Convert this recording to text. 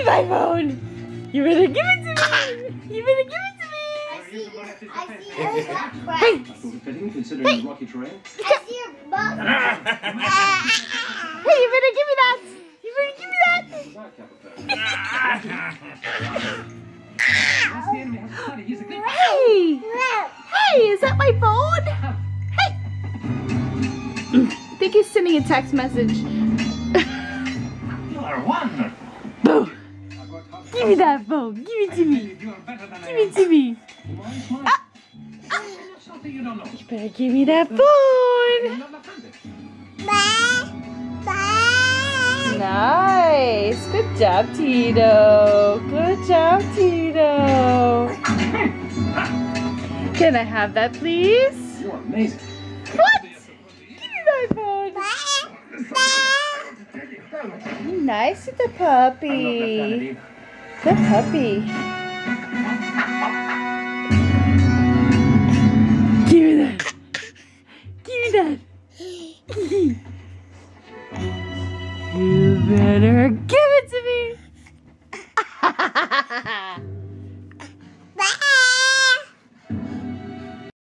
my phone. You better give it to me. You better give it to me. I see your butt. Hey. Fitting considering the rocky terrain. I see your butt. Hey, you better give me that. You better give me that. Hey. Hey, is that my phone? Hey. I think he's sending a text message. You are wonderful. Boo. Give me that phone. Give it to me. You are better than Give it to me. Something you don't know. You better give me that phone. Nice. Good job, Tito. Good job, Tito. Can I have that, please? You're amazing. What? Give me my phone. Nice with the puppy. Good puppy. Give me that. Give me that. You better give